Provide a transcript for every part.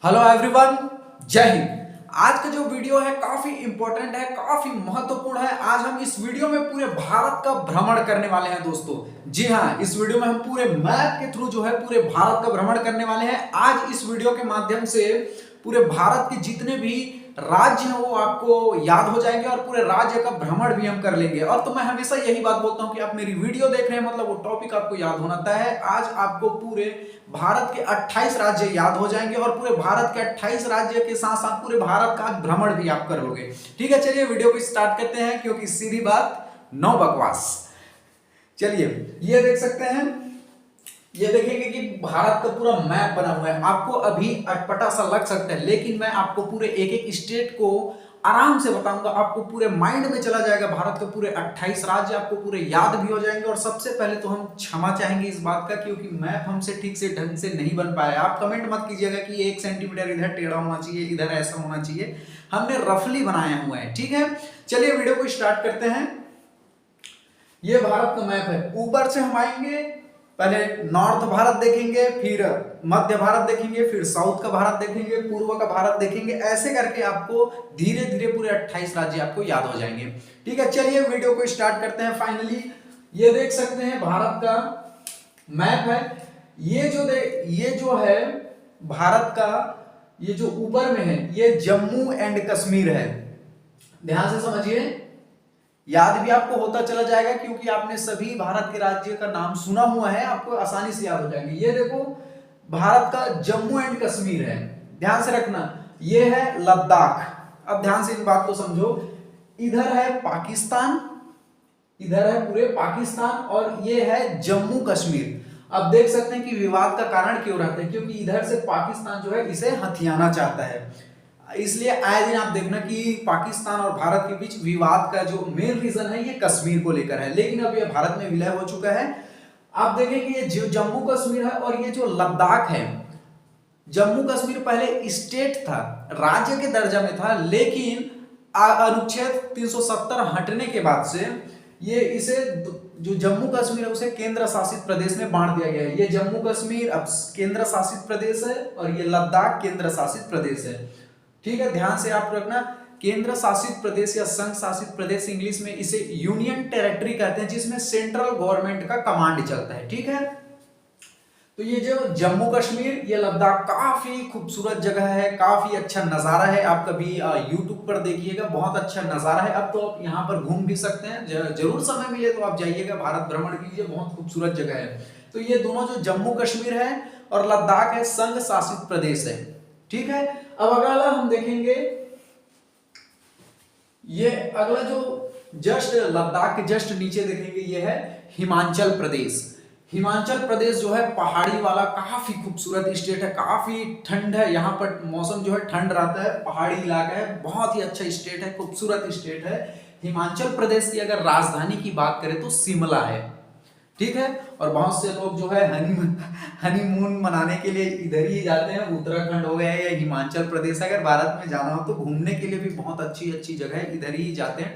Hello everyone, जय हिंद। आज का जो वीडियो है काफी इंपॉर्टेंट है, काफी महत्वपूर्ण है। आज हम इस वीडियो में पूरे भारत का भ्रमण करने वाले हैं दोस्तों। जी हाँ, इस वीडियो में हम पूरे मैप के थ्रू जो है पूरे भारत का भ्रमण करने वाले हैं। आज इस वीडियो के माध्यम से पूरे भारत के जितने भी राज्य हैं वो आपको याद हो जाएंगे और पूरे राज्य का भ्रमण भी हम कर लेंगे। और तो मैं हमेशा यही बात बोलता हूं कि आप मेरी वीडियो देख रहे हैं मतलब वो टॉपिक आपको याद होना तय है। आज आपको पूरे भारत के 28 राज्य याद हो जाएंगे और पूरे भारत के 28 राज्य के साथ साथ पूरे भारत का भ्रमण भी आप कर लोगे। ठीक है, चलिए वीडियो को स्टार्ट करते हैं, क्योंकि सीधी बात नो बकवास। चलिए ये देख सकते हैं, ये देखेंगे कि भारत का पूरा मैप बना हुआ है। आपको अभी अटपटा सा लग सकता है, लेकिन मैं आपको पूरे एक एक स्टेट को आराम से बताऊंगा। आपको पूरे माइंड में चला जाएगा। भारत के पूरे 28 राज्य आपको पूरे याद भी हो जाएंगे। और सबसे पहले तो हम क्षमा चाहेंगे इस बात का, क्योंकि मैप हमसे ठीक से ढंग से नहीं बन पाया। आप कमेंट मत कीजिएगा कि 1 सेंटीमीटर इधर टेढ़ा होना चाहिए, इधर ऐसा होना चाहिए। हमने रफली बनाया हुआ है, ठीक है। चलिए वीडियो को स्टार्ट करते हैं। ये भारत का मैप है। ऊपर से हम आएंगे, पहले नॉर्थ भारत देखेंगे, फिर मध्य भारत देखेंगे, फिर साउथ का भारत देखेंगे, पूर्व का भारत देखेंगे। ऐसे करके आपको धीरे धीरे पूरे 28 राज्य आपको याद हो जाएंगे। ठीक है, चलिए वीडियो को स्टार्ट करते हैं। फाइनली ये देख सकते हैं भारत का मैप है। ये जो है भारत का, ये जो ऊपर में है ये जम्मू एंड कश्मीर है। ध्यान से समझिए, याद भी आपको होता चला जाएगा क्योंकि आपने सभी भारत के राज्य का नाम सुना हुआ है। आपको आसानी से याद हो जाएंगे। ये देखो भारत का जम्मू एंड कश्मीर है, ध्यान से रखना। ये है लद्दाख। अब ध्यान से इन बात को समझो। इधर है पाकिस्तान, इधर है पूरे पाकिस्तान, और ये है जम्मू कश्मीर। अब देख सकते हैं कि विवाद का कारण क्यों रहता है, क्योंकि इधर से पाकिस्तान जो है इसे हथियाना चाहता है। इसलिए आए दिन आप देखना कि पाकिस्तान और भारत के बीच विवाद का जो मेन रीजन है ये कश्मीर को लेकर है। लेकिन अब ये भारत में विलय हो चुका है। आप देखें कि ये जो जम्मू कश्मीर है और ये जो लद्दाख है, जम्मू कश्मीर पहले स्टेट था, राज्य के दर्जा में था, लेकिन अनुच्छेद 370 हटने के बाद से ये इसे जो जम्मू कश्मीर है उसे केंद्र शासित प्रदेश में बांट दिया गया है। ये जम्मू कश्मीर अब केंद्र शासित प्रदेश है और ये लद्दाख केंद्र शासित प्रदेश है। ठीक है, ध्यान से आप रखना। केंद्र शासित प्रदेश या संघ शासित प्रदेश, इंग्लिश में इसे यूनियन टेरिटरी कहते हैं, जिसमें सेंट्रल गवर्नमेंट का कमांड चलता है। ठीक है, तो ये जो जम्मू कश्मीर, ये लद्दाख काफी खूबसूरत जगह है, काफी अच्छा नजारा है। आप कभी यूट्यूब पर देखिएगा, बहुत अच्छा नजारा है। अब तो आप यहाँ पर घूम भी सकते हैं, जरूर समय मिले तो आप जाइएगा, भारत भ्रमण कीजिए, बहुत खूबसूरत जगह है। तो ये दोनों जो जम्मू कश्मीर है और लद्दाख है, संघ शासित प्रदेश है। ठीक है, अब अगला हम देखेंगे, ये अगला जो जस्ट लद्दाख के जस्ट नीचे देखेंगे ये है हिमाचल प्रदेश। हिमाचल प्रदेश जो है पहाड़ी वाला काफी खूबसूरत स्टेट है, काफी ठंड है यहाँ पर, मौसम जो है ठंड रहता है, पहाड़ी इलाका है, बहुत ही अच्छा स्टेट है, खूबसूरत स्टेट है। हिमाचल प्रदेश की अगर राजधानी की बात करें तो शिमला है। ठीक है, और बहुत से लोग जो है हनीमून मनाने के लिए इधर ही जाते हैं। उत्तराखंड हो गया या हिमाचल प्रदेश, अगर भारत में जाना हो तो घूमने के लिए भी बहुत अच्छी अच्छी जगह है, इधर ही जाते हैं,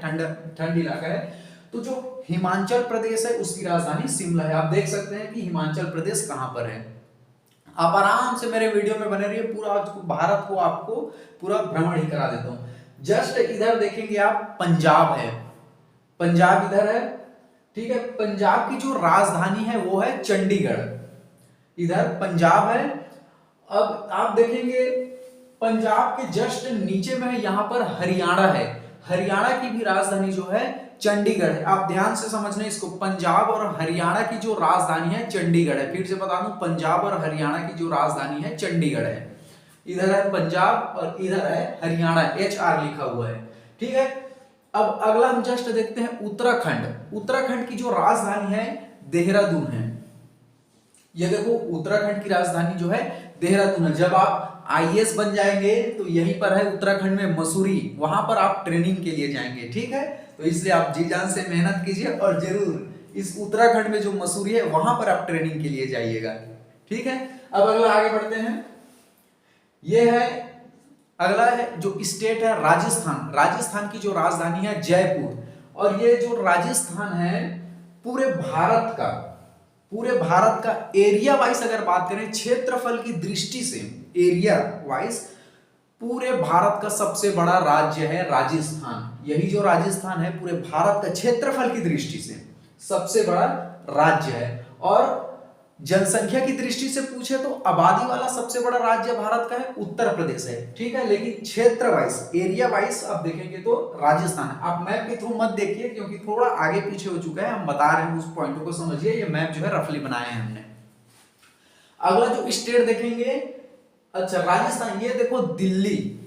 ठंड इलाका है। तो जो हिमाचल प्रदेश है उसकी राजधानी शिमला है। आप देख सकते हैं कि हिमाचल प्रदेश कहां पर है। आप आराम से मेरे वीडियो में बने रहिए, पूरा भारत को आपको पूरा भ्रमण ही करा देता हूं। जस्ट इधर देखेंगे आप, पंजाब है, पंजाब इधर है। ठीक है, पंजाब की जो राजधानी है वो है चंडीगढ़, इधर पंजाब है। अब आप देखेंगे पंजाब के जस्ट नीचे में है, यहां पर हरियाणा है। हरियाणा की भी राजधानी जो है चंडीगढ़ है। आप ध्यान से समझना इसको, पंजाब और हरियाणा की जो राजधानी है चंडीगढ़ है। फिर से बता दूं, पंजाब और हरियाणा की जो राजधानी है चंडीगढ़ है। इधर है पंजाब और इधर है हरियाणा, HR लिखा हुआ है। ठीक है, अब अगला हम जस्ट देखते हैं उत्तराखंड। उत्तराखंड की जो राजधानी है देहरादून है। ये देखो उत्तराखंड की राजधानी जो है देहरादून है। जब आप IAS बन जाएंगे तो यहीं पर है उत्तराखंड में मसूरी, वहां पर आप ट्रेनिंग के लिए जाएंगे। ठीक है, तो इसलिए आप जी जान से मेहनत कीजिए और जरूर इस उत्तराखंड में जो मसूरी है वहां पर आप ट्रेनिंग के लिए जाइएगा। ठीक है, अब अगला आगे बढ़ते हैं। ये है अगला है जो स्टेट है राजस्थान। राजस्थान की जो राजधानी है जयपुर। और ये जो राजस्थान है पूरे भारत का पूरे भारत का एरिया वाइज अगर बात करें, क्षेत्रफल की दृष्टि से एरिया वाइज पूरे भारत का सबसे बड़ा राज्य है राजस्थान। यही जो राजस्थान है पूरे भारत का क्षेत्रफल की दृष्टि से सबसे बड़ा राज्य है। और जनसंख्या की दृष्टि से पूछे तो आबादी वाला सबसे बड़ा राज्य भारत का है उत्तर प्रदेश है, ठीक है। लेकिन क्षेत्र वाइज एरिया वाइज आप देखेंगे तो राजस्थान है। आप मैप के थ्रू मत देखिए क्योंकि थोड़ा आगे पीछे हो चुका है, हम बता रहे हैं उस पॉइंट को समझिए। ये मैप जो है रफली बनाए हैं हमने। अगला जो स्टेट देखेंगे, अच्छा राजस्थान, ये देखो दिल्ली,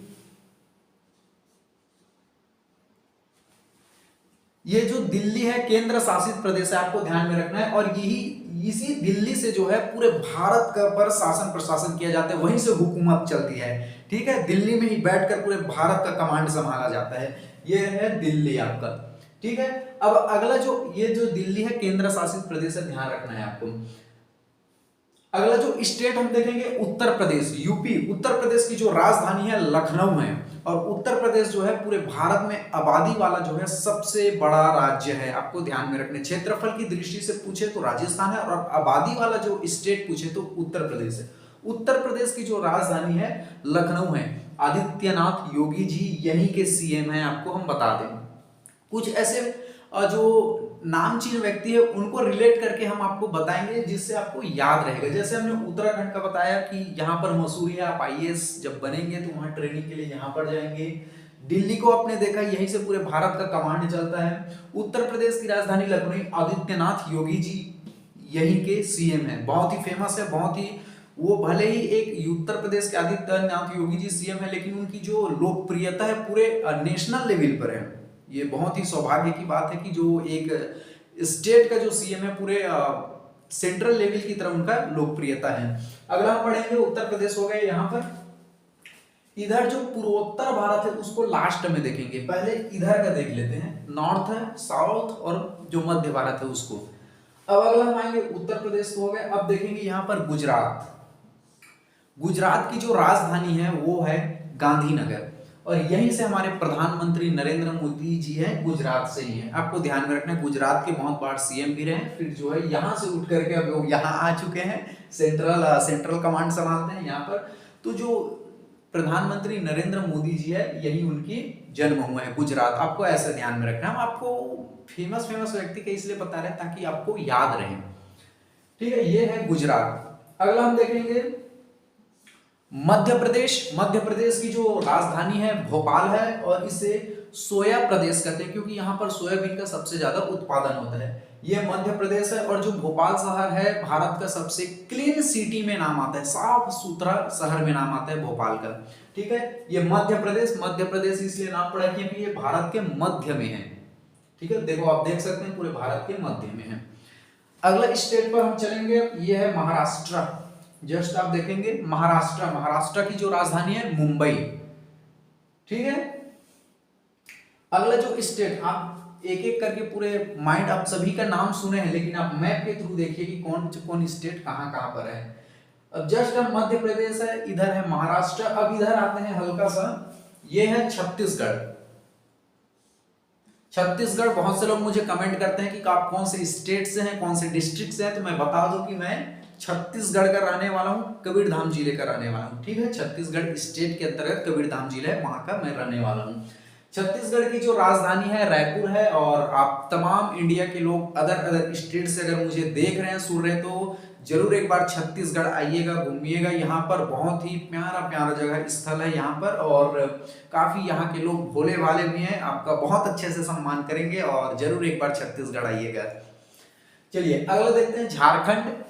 ये जो दिल्ली है केंद्र शासित प्रदेश है, आपको ध्यान में रखना है। और यही इसी दिल्ली से जो है पूरे भारत का पर शासन प्रशासन किया जाता है, वहीं से हुकूमत चलती है, ठीक है। दिल्ली में ही बैठकर पूरे भारत का कमांड संभाला जाता है। ये है दिल्ली आपका, ठीक है। अब अगला जो ये जो दिल्ली है केंद्र शासित प्रदेश है, ध्यान रखना है आपको। अगला जो स्टेट हम देखेंगे उत्तर प्रदेश, यूपी। उत्तर प्रदेश की जो राजधानी है लखनऊ है। और उत्तर प्रदेश जो है पूरे भारत में आबादी वाला जो है सबसे बड़ा राज्य है, आपको ध्यान में रखने। क्षेत्रफल की दृष्टि से पूछे तो राजस्थान है, और आबादी वाला जो स्टेट पूछे तो उत्तर प्रदेश है। उत्तर प्रदेश की जो राजधानी है लखनऊ है। आदित्यनाथ योगी जी यहीं के सीएम हैं, आपको हम बता दें। कुछ ऐसे जो नामचीन व्यक्ति है उनको रिलेट करके हम आपको बताएंगे जिससे आपको याद रहेगा। जैसे हमने उत्तराखंड का बताया कि यहाँ पर मसूरी है, आप आईएएस जब बनेंगे तो वहां ट्रेनिंग के लिए यहाँ पर जाएंगे। दिल्ली को आपने देखा, यहीं से पूरे भारत का कमांड चलता है। उत्तर प्रदेश की राजधानी लखनऊ, आदित्यनाथ योगी जी यहीं के सीएम है, बहुत ही फेमस है, बहुत ही। वो भले ही एक उत्तर प्रदेश के आदित्यनाथ योगी जी सीएम है, लेकिन उनकी जो लोकप्रियता है पूरे नेशनल लेवल पर है। ये बहुत ही सौभाग्य की बात है कि जो एक स्टेट का जो सीएम है पूरे सेंट्रल लेवल की तरफ उनका लोकप्रियता है। अगला हम पढ़ेंगे उत्तर प्रदेश हो गए। यहाँ पर इधर जो पूर्वोत्तर भारत है उसको लास्ट में देखेंगे, पहले इधर का देख लेते हैं। नॉर्थ है, साउथ और जो मध्य भारत है उसको। अब अगला हम आएंगे उत्तर प्रदेश हो गए। अब देखेंगे यहाँ पर गुजरात। गुजरात की जो राजधानी है वो है गांधीनगर, और यहीं से हमारे प्रधानमंत्री नरेंद्र मोदी जी हैं, गुजरात से ही हैं। आपको ध्यान में रखना है गुजरात के बहुत बार सीएम भी रहे, फिर जो है यहाँ से उठ करके अब लोग यहाँ आ चुके हैं, सेंट्रल कमांड संभालते हैं यहाँ पर। तो जो प्रधानमंत्री नरेंद्र मोदी जी है यही उनकी जन्म हुआ है गुजरात, आपको ऐसा ध्यान में रखना है। हम आपको फेमस व्यक्ति के इसलिए बता रहे हैं ताकि आपको याद रहे, ठीक है। ये है गुजरात। अगला हम देखेंगे मध्य प्रदेश। मध्य प्रदेश की जो राजधानी है भोपाल है, और इसे सोया प्रदेश कहते हैं क्योंकि यहाँ पर सोयाबीन का सबसे ज्यादा उत्पादन होता है। ये मध्य प्रदेश है। और जो भोपाल शहर है भारत का सबसे क्लीन सिटी में नाम आता है, साफ सुथरा शहर में नाम आता है भोपाल का, ठीक है। ये मध्य प्रदेश इसलिए नाम पड़ा क्योंकि ये भारत के मध्य में है, ठीक है। देखो आप देख सकते हैं पूरे भारत के मध्य में है। अगला स्टेट पर हम चलेंगे, ये है महाराष्ट्र। जस्ट आप देखेंगे महाराष्ट्र की जो राजधानी है मुंबई, ठीक है। अगला जो स्टेट, आप एक एक करके पूरे माइंड, आप सभी का नाम सुने हैं लेकिन आप मैप के थ्रू देखिए कि कौन स्टेट कहां कहां पर है। अब जस्ट अब मध्य प्रदेश है, इधर है महाराष्ट्र। अब इधर आते हैं हल्का सा, ये है छत्तीसगढ़। छत्तीसगढ़, बहुत से लोग मुझे कमेंट करते हैं कि आप कौन से स्टेट से हैं, कौन से डिस्ट्रिक्ट से हैं, तो मैं बता दूं कि मैं छत्तीसगढ़ का रहने वाला हूं, कबीरधाम जिले का रहने वाला हूं, ठीक है। छत्तीसगढ़ स्टेट के अंतर्गत कबीरधाम जिला है, वहां का मैं रहने वाला हूं। छत्तीसगढ़ की जो राजधानी है रायपुर है। और आप तमाम इंडिया के लोग अदर स्टेट से अगर मुझे देख रहे हैं, सुन रहे हैं, तो जरूर एक बार छत्तीसगढ़ आइएगा, घूमिएगा। यहाँ पर बहुत ही प्यारा जगह स्थल है यहाँ पर, और काफी यहाँ के लोग भोले भाले भी हैं, आपका बहुत अच्छे से सम्मान करेंगे, और जरूर एक बार छत्तीसगढ़ आइएगा। चलिए अगला देखते हैं झारखंड।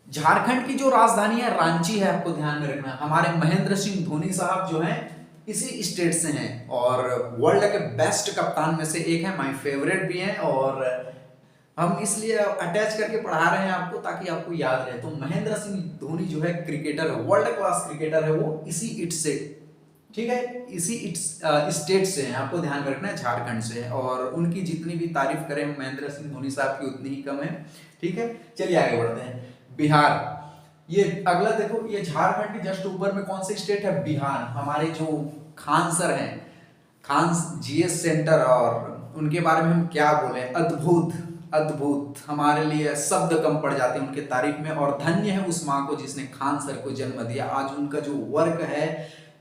झारखंड की जो राजधानी है रांची है, आपको ध्यान में रखना। हमारे महेंद्र सिंह धोनी साहब जो हैं इसी स्टेट से हैं, और वर्ल्ड के बेस्ट कप्तान में से एक है, माय फेवरेट भी हैं। और हम इसलिए अटैच करके पढ़ा रहे हैं आपको ताकि आपको याद रहे। तो महेंद्र सिंह धोनी जो है क्रिकेटर है, वर्ल्ड क्लास क्रिकेटर है, वो इसी इट से, ठीक है, इसी स्टेट से हैं, आपको ध्यान में रखना है, झारखंड से है। और उनकी जितनी भी तारीफ करें महेंद्र सिंह धोनी साहब की उतनी ही कम है, ठीक है। चलिए आगे बढ़ते हैं। बिहार, ये अगला देखो, ये झारखंड के जस्ट ऊपर में कौन सा स्टेट है, बिहार। हमारे जो खान सर हैं, खान जीएस सेंटर, और उनके बारे में हम क्या बोले, अद्भुत, हमारे लिए शब्द कम पड़ जाते हैं उनके तारीफ में। और धन्य है उस माँ को जिसने खान सर को जन्म दिया। आज उनका जो वर्क है,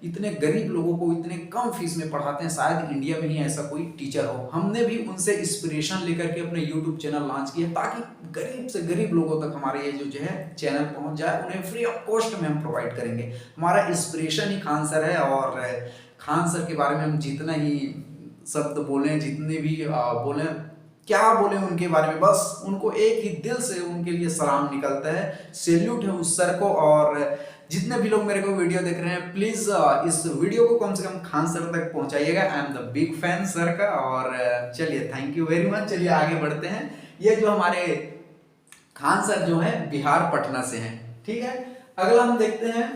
इतने गरीब लोगों को इतने कम फीस में पढ़ाते हैं, शायद इंडिया में ही ऐसा कोई टीचर हो। हमने भी उनसे इंस्पिरेशन लेकर के अपने यूट्यूब चैनल लॉन्च किया ताकि गरीब से गरीब लोगों तक हमारे ये जो है चैनल पहुंच जाए। उन्हें फ्री ऑफ कॉस्ट में हम प्रोवाइड करेंगे। हमारा इंस्पिरेशन ही खान सर है, और खान सर के बारे में हम जितना ही शब्द बोलें, जितने भी बोलें, क्या बोले उनके बारे में, बस उनको एक ही दिल से उनके लिए सलाम निकलता है। सैल्यूट है उस सर को। और जितने भी लोग मेरे को वीडियो देख रहे हैं, प्लीज इस वीडियो को कम से कम खान सर तक पहुंचाइएगा। I am the big fan sir का। और चलिए, थैंक यू वेरी मच। चलिए आगे बढ़ते हैं। ये जो हमारे खान सर जो है बिहार पटना से हैं, ठीक है। अगला हम देखते हैं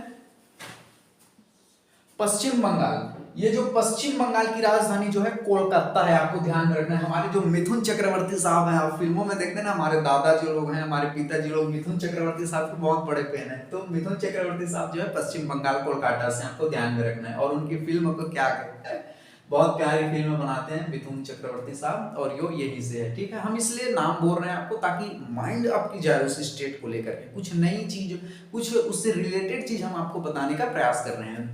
पश्चिम बंगाल। ये जो पश्चिम बंगाल की राजधानी जो है कोलकाता है, आपको ध्यान में रखना है। हमारे जो मिथुन चक्रवर्ती साहब हैं, आप फिल्मों में देखते हैं ना, हमारे दादा जो लोग हैं, हमारे पिताजी लोग मिथुन चक्रवर्ती साहब के बहुत बड़े फैन हैं। तो मिथुन चक्रवर्ती साहब जो है पश्चिम बंगाल कोलकाता से, आपको ध्यान में रखना है। और उनकी फिल्म को क्या कहते हैं, बहुत प्यारी फिल्म बनाते हैं मिथुन चक्रवर्ती साहब, और यो यही से है, ठीक है। हम इसलिए नाम बोल रहे हैं आपको ताकि माइंड आपकी जाए उस स्टेट को लेकर के, कुछ नई चीज, कुछ उससे रिलेटेड चीज हम आपको बताने का प्रयास कर रहे हैं,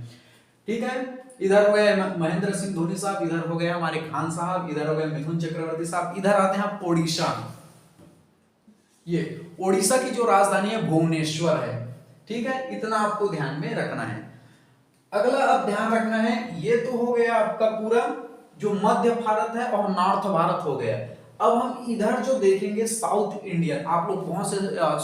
ठीक है। इधर हो गए महेंद्र सिंह धोनी साहब, इधर हो गए हमारे खान साहब, इधर हो गए मिथुन चक्रवर्ती साहब। इधर आते हैं ओडिशा। ये ओडिशा की जो राजधानी है भुवनेश्वर है, ठीक है। इतना आपको ध्यान में रखना है। अगला अब ध्यान रखना है, ये तो हो गया आपका पूरा जो मध्य भारत है और नॉर्थ भारत हो गया। अब हम इधर जो देखेंगे साउथ इंडियन, आप लोग बहुत से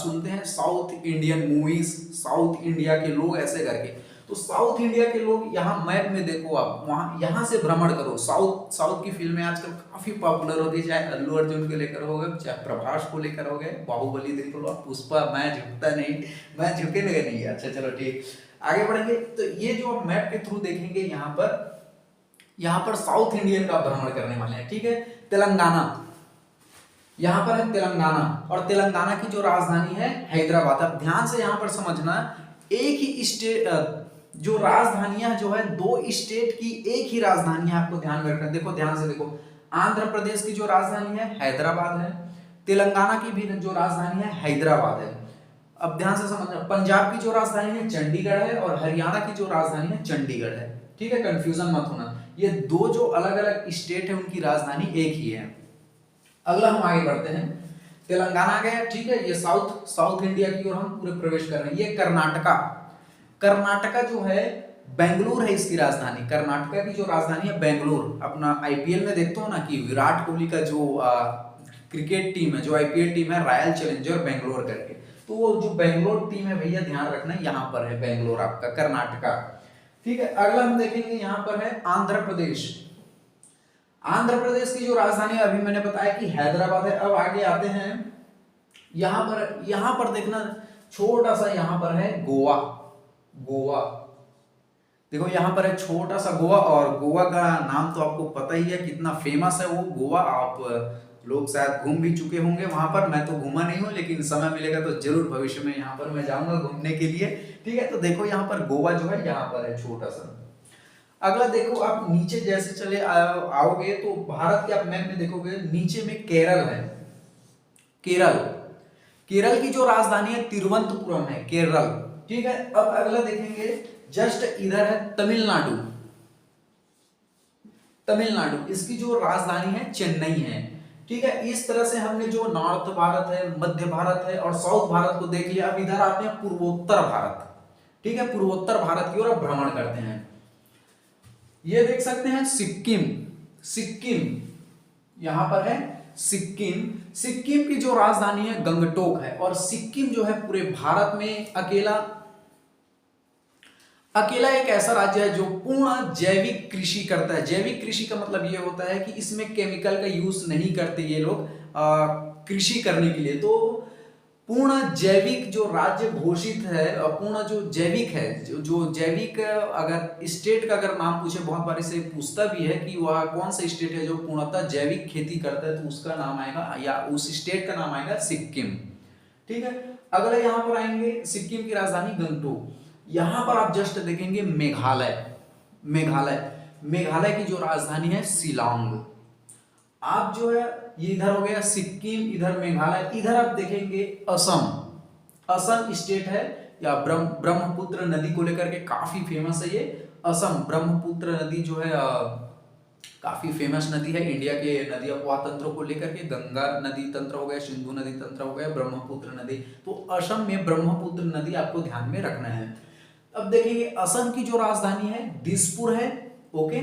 सुनते हैं south Indian movies, south India के लोग ऐसे करके। तो साउथ इंडिया के लोग यहाँ मैप में देखो, आप वहां यहाँ से भ्रमण करो। साउथ की फिल्में आजकल काफी पॉपुलर होती है, चाहे अल्लू अर्जुन को लेकर हो गए, चाहे प्रभास को लेकर हो गए, बाहुबली देख लो, पुष्पा, मैं झुकता नहीं, मैं झुके नहीं। अच्छा चलो ठीक, आगे बढ़ेंगे। तो ये जो मैप के थ्रू देखेंगे, यहाँ पर साउथ इंडियन का भ्रमण करने वाले हैं, ठीक है। तेलंगाना, यहाँ पर है तेलंगाना, और तेलंगाना की जो राजधानी है हैदराबाद। अब ध्यान से यहाँ पर समझना, एक ही स्टेट, जो राजधानियां जो है दो स्टेट की एक ही राजधानी है, आपको ध्यान में रखना। देखो ध्यान से देखो, आंध्र प्रदेश की जो राजधानी है हैदराबाद है, तेलंगाना की भी जो राजधानी है हैदराबाद है। अब ध्यान से समझना, पंजाब की जो राजधानी है चंडीगढ़ है, और हरियाणा की जो राजधानी है चंडीगढ़ है, ठीक है। कंफ्यूजन मत होना, ये दो जो अलग अलग स्टेट है उनकी राजधानी एक ही है। अगला हम आगे बढ़ते हैं, तेलंगाना गए, ठीक है। ये साउथ इंडिया की ओर हम पूरे प्रवेश कर रहे हैं। ये कर्नाटका जो है बेंगलुरु है इसकी राजधानी। कर्नाटका की जो राजधानी है बेंगलुरु। अपना आईपीएल में देखते हो ना कि विराट कोहली का जो क्रिकेट टीम है, जो आईपीएल टीम है, रॉयल चैलेंजर बेंगलोर करके, तो वो जो बेंगलोर टीम है भैया, ध्यान रखना यहाँ पर है बेंगलोर आपका, कर्नाटका, ठीक है। अगला हम देखेंगे, यहाँ पर है आंध्र प्रदेश। आंध्र प्रदेश की जो राजधानी है, अभी मैंने बताया कि हैदराबाद है। अब आगे आते हैं, यहाँ पर देखना, छोटा सा यहाँ पर है गोवा। देखो यहाँ पर है छोटा सा गोवा, और गोवा का नाम तो आपको पता ही है कितना फेमस है वो गोवा। आप लोग शायद घूम भी चुके होंगे वहां पर, मैं तो घूमा नहीं हूँ, लेकिन समय मिलेगा तो जरूर भविष्य में यहाँ पर मैं जाऊंगा घूमने के लिए, ठीक है। तो देखो यहाँ पर गोवा जो है यहाँ पर है छोटा सा। अगला देखो, आप नीचे जैसे चले आओगे तो भारत के आप मैप में देखोगे, नीचे में केरल है। केरल की जो राजधानी है तिरुवनंतपुरम है, केरल, ठीक है। अब अगला देखेंगे, जस्ट इधर है तमिलनाडु, इसकी जो राजधानी है चेन्नई है, ठीक है। इस तरह से हमने जो नॉर्थ भारत है, मध्य भारत है और साउथ भारत को देख लिया। अब इधर आते हैं पूर्वोत्तर भारत, ठीक है। पूर्वोत्तर भारत की ओर भ्रमण करते हैं। ये देख सकते हैं सिक्किम, यहां पर है सिक्किम की जो राजधानी है गंगटोक है। और सिक्किम जो है पूरे भारत में अकेला एक ऐसा राज्य है जो पूर्ण जैविक कृषि करता है। जैविक कृषि का मतलब ये होता है कि इसमें केमिकल का यूज नहीं करते ये लोग कृषि करने के लिए। तो पूर्ण जैविक जो राज्य घोषित है, पूर्ण जो जैविक है, जो जैविक, अगर स्टेट का अगर नाम पूछे, बहुत बार इसे पूछता भी है कि वह कौन सा स्टेट है जो पूर्णतः जैविक खेती करता है, तो उसका नाम आएगा, या उस स्टेट का नाम आएगा सिक्किम, ठीक है। अगला यहाँ पर आएंगे, सिक्किम की राजधानी गंगटोक। यहाँ पर आप जस्ट देखेंगे मेघालय की जो राजधानी है शिलांग। आप जो है ये इधर हो गया सिक्किम, इधर मेघालय, इधर आप देखेंगे असम। असम स्टेट है या ब्रह्मपुत्र नदी को लेकर के काफी फेमस है ये असम। ब्रह्मपुत्र नदी जो है काफी फेमस नदी है इंडिया के नदी अपवाह तंत्रों को लेकर के। गंगा नदी तंत्र हो गया, सिंधु नदी तंत्र हो गया, ब्रह्मपुत्र नदी। तो असम में ब्रह्मपुत्र नदी आपको ध्यान में रखना है। अब देखेंगे असम की जो राजधानी है दिसपुर है। ओके,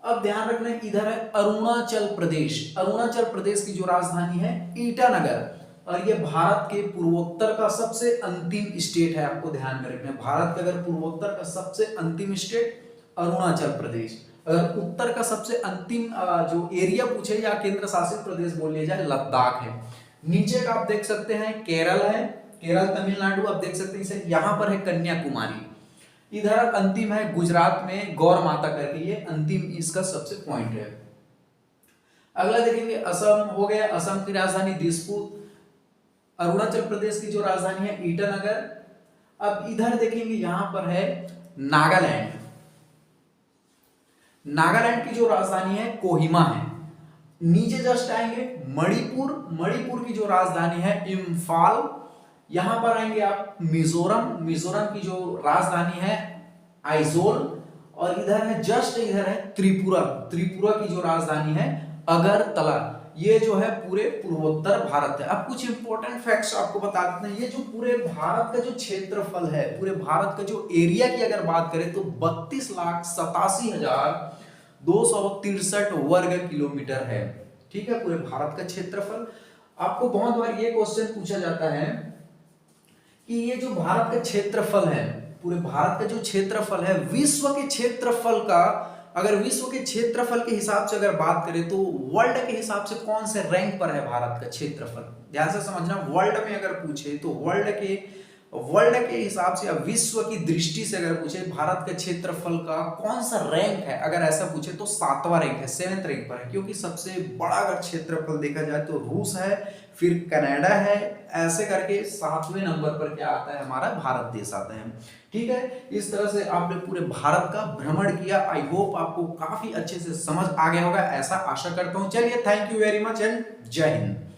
अब ध्यान रखना है इधर है अरुणाचल प्रदेश। अरुणाचल प्रदेश की जो राजधानी है ईटानगर। और ये भारत के पूर्वोत्तर का सबसे अंतिम स्टेट है, आपको ध्यान में रखना है। भारत का अगर पूर्वोत्तर का सबसे अंतिम स्टेट अरुणाचल प्रदेश, अगर उत्तर का सबसे अंतिम जो एरिया पूछे या केंद्र शासित प्रदेश बोल लिया जाए लद्दाख है। नीचे का आप देख सकते हैं केरल है, केरल तमिलनाडु आप देख सकते हैं इसे। यहाँ पर है कन्याकुमारी। इधर अंतिम है गुजरात में गौर माता करके, ये अंतिम इसका सबसे पॉइंट है। अगला देखेंगे असम हो गया, असम की राजधानी दिसपुर। अरुणाचल प्रदेश की जो राजधानी है ईटानगर। अब इधर देखेंगे यहां पर है नागालैंड। नागालैंड की जो राजधानी है कोहिमा है। नीचे जस्ट आएंगे मणिपुर। मणिपुर की जो राजधानी है इम्फाल। यहां पर आएंगे आप मिजोरम। मिजोरम की जो राजधानी है आइजोल। और इधर है जस्ट इधर है त्रिपुरा। त्रिपुरा की जो राजधानी है अगरतला। ये जो है पूरे पूर्वोत्तर भारत है। अब कुछ इंपॉर्टेंट फैक्ट्स आपको बता देते हैं। ये जो पूरे भारत का जो क्षेत्रफल है, पूरे भारत का जो एरिया की अगर बात करें तो 32,87,263 वर्ग किलोमीटर है। ठीक है, पूरे भारत का क्षेत्रफल। आपको बहुत बार ये क्वेश्चन पूछा जाता है कि ये जो भारत का क्षेत्रफल है, पूरे भारत का जो क्षेत्रफल है, विश्व के क्षेत्रफल का, अगर विश्व के क्षेत्रफल के हिसाब से अगर बात करें तो वर्ल्ड के हिसाब से कौन से रैंक पर है भारत का क्षेत्रफल। ध्यान से समझना, वर्ल्ड में अगर पूछे तो वर्ल्ड के हिसाब से या विश्व की दृष्टि से अगर पूछे भारत के क्षेत्रफल का कौन सा रैंक है, अगर ऐसा पूछे तो 7वां रैंक है, 7th रैंक पर है। क्योंकि सबसे बड़ा अगर क्षेत्रफल देखा जाए तो रूस है, फिर कनाडा है, ऐसे करके 7वें नंबर पर क्या आता है, हमारा भारत देश आता है। ठीक है, इस तरह से आपने पूरे भारत का भ्रमण किया। आई होप आपको काफी अच्छे से समझ आ गया होगा, ऐसा आशा करता हूं। चलिए, thank you very much and जय हिंद।